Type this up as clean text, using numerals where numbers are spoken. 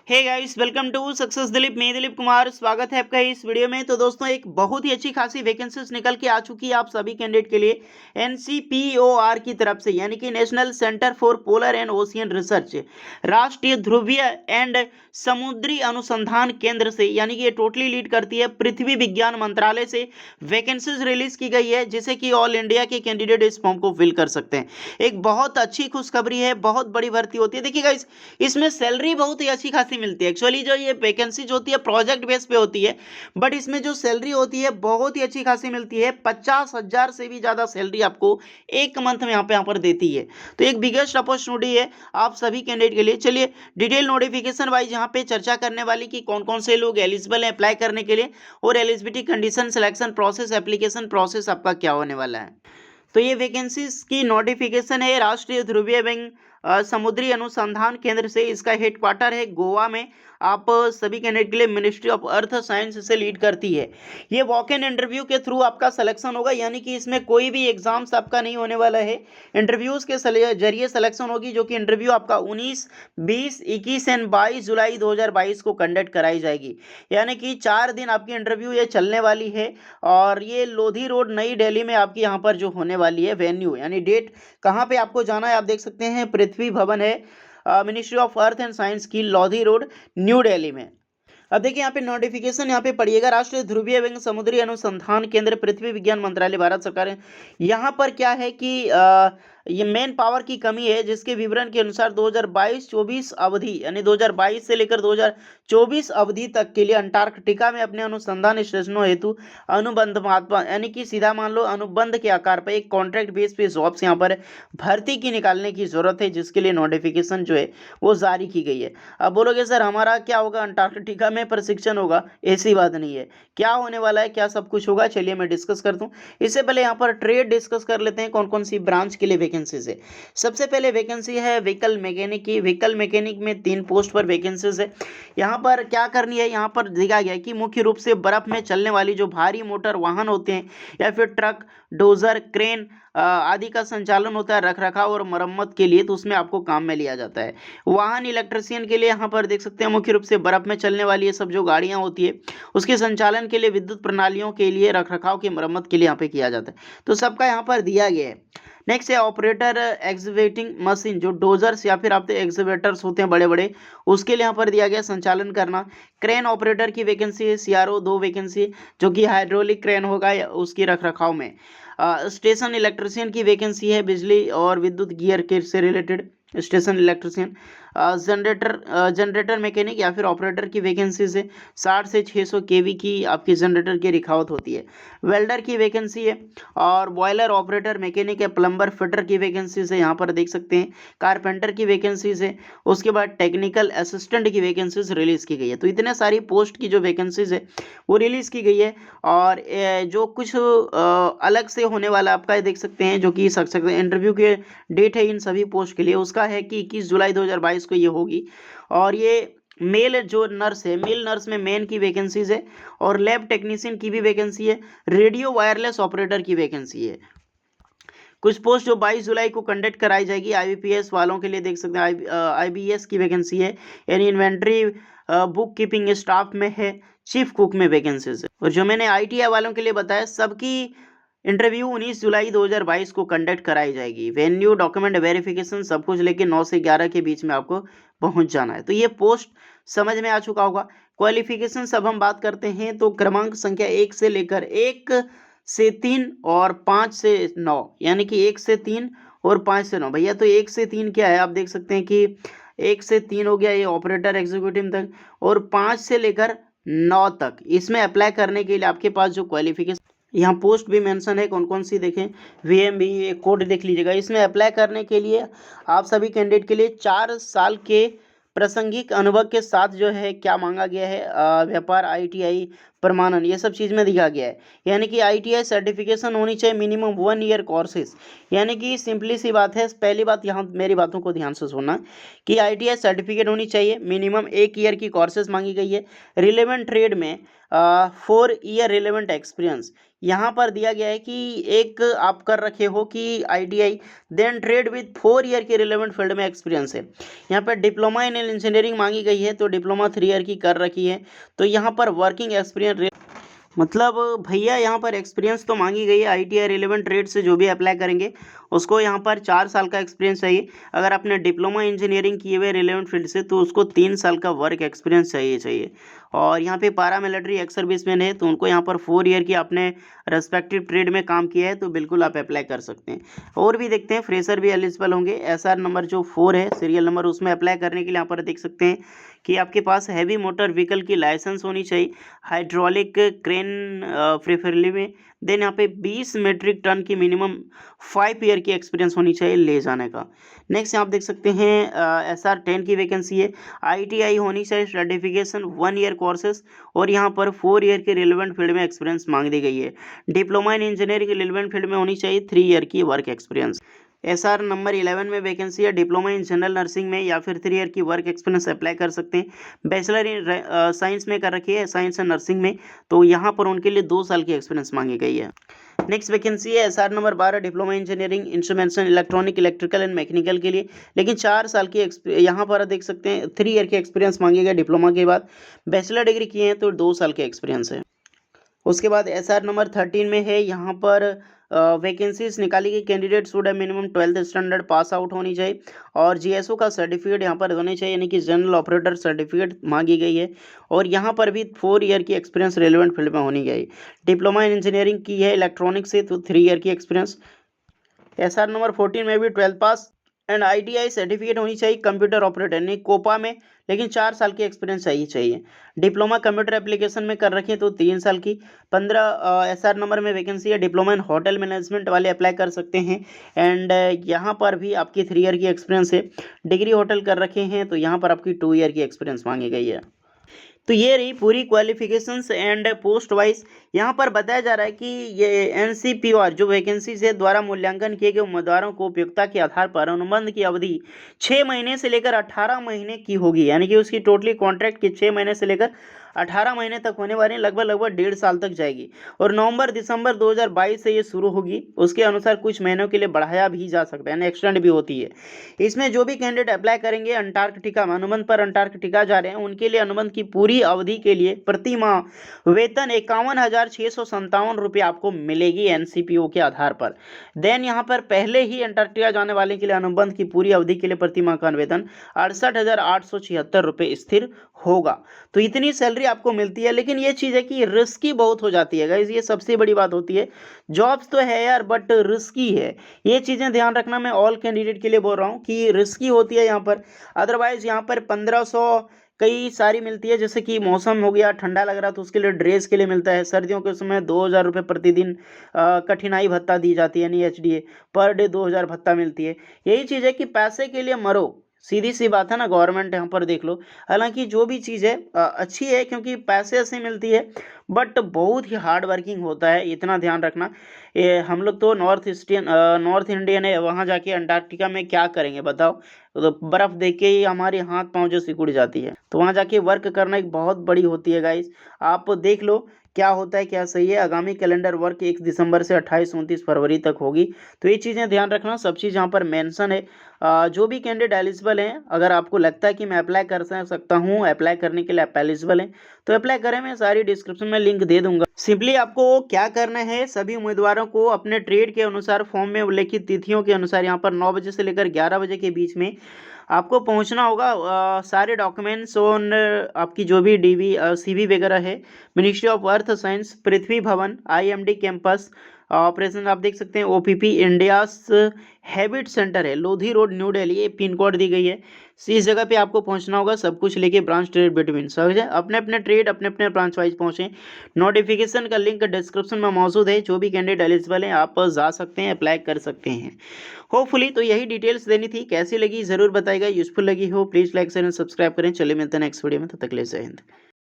Hey guys, welcome to success Dilip. मैं दिलीप कुमार, स्वागत है आपका इस वीडियो में। तो दोस्तों, एक बहुत ही अच्छी खासी वैकेंसीज निकल के आ चुकी है आप सभी कैंडिडेट के लिए एनसीपीओआर की तरफ से, यानी कि national centre for polar and ocean research, राष्ट्रीय ध्रुवीय एंड समुद्री अनुसंधान केंद्र से, यानी कि ये टोटली लीड करती है पृथ्वी विज्ञान मंत्रालय से वैकेंसीज रिलीज की गई है, जिसे कि ऑल इंडिया के कैंडिडेट इस फॉर्म को फिल कर सकते हैं। एक बहुत अच्छी खुशखबरी है, बहुत बड़ी भर्ती होती है। देखिए गाइस, इसमें सैलरी बहुत ही अच्छी खासी मिलती है। एक्चुअली जो ये वैकेंसी जो होती है प्रोजेक्ट बेस पे होती है, बट इसमें जो सैलरी होती है बहुत ही अच्छी खासी मिलती है। 50,000 से भी ज़्यादा सैलरी आपको एक मंथ में यहाँ पर देती है। तो एक बिगेस्ट अपॉर्चुनिटी है आप सभी कैंडिडेट के लिए। चलिए डिटेल नोटिफिकेशन वाइज यहाँ पे चर्चा करने वाली कि कौन कौन से लोग एलिजिबल हैं अप्लाई करने के लिए, और eligibility condition, selection process, application process आपका क्या होने वाला है। तो ये वैकेंसीज की नोटिफिकेशन है राष्ट्रीय ध्रुवीय एवं समुद्री अनुसंधान केंद्र से। इसका हेडक्वार्टर है गोवा में। आप सभी कैंडिडेट के लिए मिनिस्ट्री ऑफ अर्थ साइंस से लीड करती है। ये वॉक इन इंटरव्यू के थ्रू आपका सिलेक्शन होगा, यानी कि इसमें कोई भी एग्जाम्स आपका नहीं होने वाला है। इंटरव्यूज के जरिए सिलेक्शन होगी, जो कि इंटरव्यू आपका 19, 20, 21 एंड 22 जुलाई 2022 को कंडक्ट कराई जाएगी। यानी कि 4 दिन आपकी इंटरव्यू ये चलने वाली है। और ये लोधी रोड नई दिल्ली में आपकी यहाँ पर जो होने वाली है वेन्यू, यानी डेट कहाँ पे आपको जाना है आप देख सकते हैं। पृथ्वी भवन है, ministry of earth and science की, लोधी रोड, न्यू दिल्ली में। अब देखिए यहाँ पे नोटिफिकेशन यहाँ पे पढ़िएगा, राष्ट्रीय ध्रुवीय एवं समुद्री अनुसंधान केंद्र, पृथ्वी विज्ञान मंत्रालय, भारत सरकार है। यहाँ पर क्या है कि ये मेन पावर की कमी है, जिसके विवरण के अनुसार 2022-24 अवधि, यानी 2022 से लेकर 2024 अवधि तक के लिए अंटार्कटिका में अपने अनुसंधान स्टेशनों हेतु अनुबंध, यानी कि सीधा मान लो अनुबंध के आकार पर एक कॉन्ट्रैक्ट बेस पे जॉब्स यहाँ पर भर्ती की निकालने की जरूरत है, जिसके लिए नोटिफिकेशन जो है वो जारी की गई है। अब बोलोगे सर हमारा क्या होगा, अंटार्कटिका में प्रशिक्षण होगा? ऐसी बात नहीं है। क्या होने वाला है, क्या सब कुछ होगा, चलिए मैं डिस्कस करता हूँ। इससे पहले यहाँ पर ट्रेड डिस्कस कर लेते हैं, कौन कौन सी ब्रांच के लिए वैकेंसीज है। सबसे पहले वैकेंसी है व्हीकल मैकेनिक की। व्हीकल मैकेनिक में 3 पोस्ट पर वैकेंसीज है। यहाँ पर क्या करनी है, यहाँ पर दिखा गया है कि मुख्य रूप से बर्फ में चलने वाली जो भारी मोटर वाहन होते हैं, या फिर ट्रक, डोजर, क्रेन आदि का संचालन होता है रख रखाव और मरम्मत के लिए, तो उसमें आपको काम में लिया जाता है। वाहन इलेक्ट्रिशियन के लिए यहाँ पर देख सकते हैं, मुख्य रूप से बर्फ में चलने वाली ये सब जो गाड़ियाँ होती है, उसके संचालन के लिए, विद्युत प्रणालियों के लिए, रख रखाव की मरम्मत के लिए यहाँ पे किया जाता है। तो सबका यहाँ पर दिया गया है। नेक्स्ट है ऑपरेटर एक्सवेटिंग मशीन, जो डोजर्स या फिर आप एक्सवेटर्स होते हैं बड़े बड़े, उसके लिए यहाँ पर दिया गया संचालन करना। क्रेन ऑपरेटर की वैकेंसी है, सीआरओ 2 वैकेंसी, जो कि हाइड्रोलिक क्रेन होगा या उसकी रख रखाव में। स्टेशन इलेक्ट्रिशियन की वैकेंसी है, बिजली और विद्युत गियर के से related station electrician. Generator mechanic या फिर ऑपरेटर की वैकेंसी से 60 से 600 केवी की आपकी जनरेटर की रिखावत होती है। वेल्डर की वैकेंसी है, और बॉयलर ऑपरेटर मैकेनिक है, प्लम्बर फिटर की वैकेंसी से यहाँ पर देख सकते हैं। कारपेंटर की वैकेंसी से, उसके बाद टेक्निकल असिस्टेंट की वैकेंसीज रिलीज की गई है। तो इतने सारी पोस्ट की जो वैकेंसीज है वो रिलीज की गई है। और जो कुछ अलग से होने वाला आपका देख सकते हैं, जो कि इंटरव्यू के डेट है इन सभी पोस्ट के लिए, उसका है कि 21 जुलाई 2022 को ये होगी। और ये मेल जो नर्स है, मेल नर्स में मेन की वैकेंसीज है, और लैब टेक्नीशियन की भी वैकेंसी है, रेडियो वायरलेस ऑपरेटर की वैकेंसी है। कुछ पोस्ट जो 22 जुलाई को कंडक्ट कराई जाएगी आईबीपीएस वालों के लिए, देख सकते हैं आईबीएस की वैकेंसी है, यानी इन्वेंट्री बुक कीपिंग स्टाफ में है, चीफ कुक में वैकेंसीज है। और जो मैंने आईटीआई वालों के लिए बताया, सबकी इंटरव्यू 19 जुलाई 2022 को कंडक्ट कराई जाएगी। वेन्यू, डॉक्यूमेंट वेरिफिकेशन, सब कुछ लेके 9 से 11 के बीच में आपको पहुंच जाना है। तो ये पोस्ट समझ में आ चुका होगा। क्वालिफिकेशन सब हम बात करते हैं, तो क्रमांक संख्या 1 से लेकर 1 से 3 और 5 से 9, यानी कि 1 से 3 और 5 से 9। भैया तो 1 से 3 क्या है, आप देख सकते हैं कि 1 से 3 हो गया ये ऑपरेटर एग्जीक्यूटिव तक, और 5 से लेकर 9 तक इसमें अप्लाई करने के लिए आपके पास जो क्वालिफिकेशन, यहाँ पोस्ट भी मेंशन है कौन कौन सी, देखें वीएमबी कोड देख लीजिएगा। इसमें अप्लाई करने के लिए आप सभी कैंडिडेट के लिए 4 साल के प्रासंगिक अनुभव के साथ जो है क्या मांगा गया है, व्यापार, आईटीआई, प्रमाणन, ये सब चीज़ में दिया गया है। यानी कि ITI सर्टिफिकेशन होनी चाहिए मिनिमम 1 ईयर कोर्सेज। यानी कि सिंपली सी बात है, पहली बात यहाँ मेरी बातों को ध्यान से सुनना कि ITI सर्टिफिकेट होनी चाहिए, मिनिमम 1 ईयर की कोर्सेज मांगी गई है। रिलेवेंट ट्रेड में 4 ईयर रिलेवेंट एक्सपीरियंस यहाँ पर दिया गया है कि एक आप कर रखे हो कि ITI then trade with 4 year के रिलेवेंट फील्ड में एक्सपीरियंस है। यहाँ पर डिप्लोमा इन इंजीनियरिंग मांगी गई है, तो डिप्लोमा 3 ईयर की कर रखी है। तो यहाँ पर वर्किंग एक्सपीरियंस मतलब भैया यहाँ पर एक्सपीरियंस तो मांगी गई है। ITI रिलेवेंट ट्रेड से जो भी अप्लाई करेंगे उसको यहाँ पर 4 साल का एक्सपीरियंस चाहिए। अगर आपने डिप्लोमा इंजीनियरिंग किए हुए रिलेवेंट फील्ड से तो उसको 3 साल का वर्क एक्सपीरियंस चाहिए। और यहाँ पे पैरामिलिट्री एक्स सर्विसमैन है तो उनको यहाँ पर 4 ईयर की आपने रेस्पेक्टिव ट्रेड में काम किया है तो बिल्कुल आप अप्लाई कर सकते हैं। और भी देखते हैं, फ्रेशर भी एलिजिबल होंगे। SR नंबर जो 4 है सीरियल नंबर, उसमें अप्लाई करने के लिए यहाँ पर देख सकते हैं कि आपके पास हैवी मोटर व्हीकल की लाइसेंस होनी चाहिए, हाइड्रोलिक क्रेन प्रेफरेबली में। देन यहाँ पे 20 मीट्रिक टन की मिनिमम 5 ईयर की एक्सपीरियंस होनी चाहिए ले जाने का। नेक्स्ट यहाँ आप देख सकते हैं SR 10 की वैकेंसी है। ITI होनी चाहिए सर्टिफिकेशन 1 ईयर कोर्सेस, और यहाँ पर 4 ईयर के रिलेवेंट फील्ड में एक्सपीरियंस मांग दी गई है। Diploma in engineering relevant field में होनी चाहिए 3 ईयर की वर्क एक्सपीरियंस। SR नंबर 11 में वैकेंसी है, डिप्लोमा इन जनरल नर्सिंग में या फिर 3 ईयर की वर्क एक्सपीरियंस अप्लाई कर सकते हैं। बैचलर इन साइंस में कर रखी है, साइंस एंड नर्सिंग में, तो यहाँ पर उनके लिए 2 साल की एक्सपीरियंस मांगी गई है। नेक्स्ट वैकेंसी है SR number 12, diploma engineering instrumentation electronic electrical and mechanical के लिए, लेकिन 4 साल की यहाँ पर देख सकते हैं 3 ईयर की एक्सपीरियंस मांगी गई डिप्लोमा के बाद। बैचलर डिग्री किए हैं तो 2 साल के एक्सपीरियंस है। उसके बाद SR नंबर 13 में है, यहाँ पर वैकेंसीज निकाली गई। Candidate should minimum 12th standard pass out होनी चाहिए और GSO का सर्टिफिकेट यहाँ पर होनी चाहिए, यानी कि जनरल ऑपरेटर सर्टिफिकेट मांगी गई है। और यहाँ पर भी 4 ईयर की एक्सपीरियंस रेलेवेंट फील्ड में होनी गई। डिप्लोमा इन इंजीनियरिंग की है इलेक्ट्रॉनिक्स से तो 3 ईयर की एक्सपीरियंस। SR नंबर 14 में भी 12th pass and ITI certificate होनी चाहिए कंप्यूटर ऑपरेटर यानी कोपा में, लेकिन 4 साल की एक्सपीरियंस चाहिए। डिप्लोमा कंप्यूटर एप्लीकेशन में कर रखी है तो 3 साल की। 15 SR नंबर में वैकेंसी है, डिप्लोमा इन होटल मैनेजमेंट वाले अप्लाई कर सकते हैं। एंड यहाँ पर भी आपकी 3 ईयर की एक्सपीरियंस है। डिग्री होटल कर रखे हैं तो यहाँ पर आपकी 2 ईयर की एक्सपीरियंस मांगी गई है। तो ये रही पूरी क्वालिफिकेशंस एंड पोस्ट वाइज। यहाँ पर बताया जा रहा है कि ये NCPOR जो वैकेंसी से द्वारा मूल्यांकन किए गए उम्मीदवारों को उपयुक्तता के आधार पर अनुबंध की अवधि 6 महीने से लेकर 18 महीने की होगी, यानी कि उसकी टोटली कॉन्ट्रैक्ट की 6 महीने से लेकर 18 महीने तक होने वाली, लगभग 1.5 साल तक जाएगी। और नवंबर दिसंबर 2022 से ये शुरू होगी। उसके अनुसार कुछ महीनों के लिए बढ़ाया भी जा सकता है, यानी एक्सटेंड भी होती है। इसमें जो भी कैंडिडेट अप्लाई करेंगे अंटार्कटिका में अनुबंध पर अंटार्कटिका जा रहे हैं, उनके लिए अनुबंध की पूरी अवधि के लिए प्रति माह वेतन 51,657 रुपये आपको मिलेगी NCPO के आधार पर। देन यहाँ पर पहले ही अंटार्कटिका जाने वाले के लिए अनुबंध की पूरी अवधि के लिए प्रति माह का वेतन 68,876 रुपये स्थिर होगा। तो इतनी सैलरी आपको मिलती है, लेकिन ये चीज़ है कि रिस्की बहुत हो जाती है गाइस, ये सबसे बड़ी बात होती है। जॉब्स तो है यार बट रिस्की है, ये चीज़ें ध्यान रखना। मैं ऑल कैंडिडेट के लिए बोल रहा हूँ कि रिस्की होती है यहाँ पर। अदरवाइज यहाँ पर 1500 कई सारी मिलती है, जैसे कि मौसम हो गया, ठंडा लग रहा तो उसके लिए ड्रेस के लिए मिलता है। सर्दियों के समय 2000 रुपये प्रतिदिन कठिनाई भत्ता दी जाती है, यानी HDA पर डे 2000 भत्ता मिलती है। यही चीज़ है कि पैसे के लिए मरो, सीधी सी बात है ना। गवर्नमेंट यहाँ पर देख लो, हालांकि जो भी चीज़ है अच्छी है क्योंकि पैसे ऐसे मिलती है, बट बहुत ही हार्ड वर्किंग होता है, इतना ध्यान रखना। ये हम लोग तो नॉर्थ इंडियन है, वहाँ जाके अंटार्कटिका में क्या करेंगे बताओ। तो बर्फ़ देख के ही हमारे हाथ पाँव जो सिकुड़ जाती है, तो वहाँ जाके वर्क करना एक बहुत बड़ी होती है गाइस। आप देख लो क्या होता है क्या सही है। आगामी कैलेंडर वर्क 1 दिसंबर से 28-29 फरवरी तक होगी। तो ये चीज़ें ध्यान रखना, सब चीज़ यहाँ पर मेंशन है। जो भी कैंडिडेट एलिजिबल हैं, अगर आपको लगता है कि मैं अप्लाई कर सकता हूँ, अप्लाई करने के लिए आप एलिजिबल हैं तो अप्लाई करें। मैं सारी डिस्क्रिप्शन में लिंक दे दूंगा। सिंपली आपको क्या करना है, सभी उम्मीदवारों को अपने ट्रेड के अनुसार फॉर्म में उल्लेखित तिथियों के अनुसार यहाँ पर 9 बजे से लेकर 11 बजे के बीच में आपको पहुंचना होगा। सारे डॉक्यूमेंट्स ऑन आपकी जो भी CV वगैरह है, मिनिस्ट्री ऑफ अर्थ साइंस, पृथ्वी भवन, IMD कैंपस ऑपरेशन आप देख सकते हैं। OPP इंडियास हैबिट सेंटर है, लोधी रोड, न्यू दिल्ली, ये पिन कोड दी गई है। इस जगह पे आपको पहुंचना होगा, सब कुछ लेके ब्रांच ट्रेड बिटवीन समझे। अपने अपने ट्रेड अपने अपने ब्रांच वाइज पहुंचे। नोटिफिकेशन का लिंक डिस्क्रिप्शन में मौजूद है। जो भी कैंडिडेट एलिजिबल हैं आप जा सकते हैं, अप्लाई कर सकते हैं। होपफुली तो यही डिटेल्स देनी थी। कैसी लगी ज़रूर बताइएगा, यूजफुल लगी हो please like share and subscribe करें। चलिए मिलते हैं नेक्स्ट वीडियो में, तब तक के लिए जय हिंद।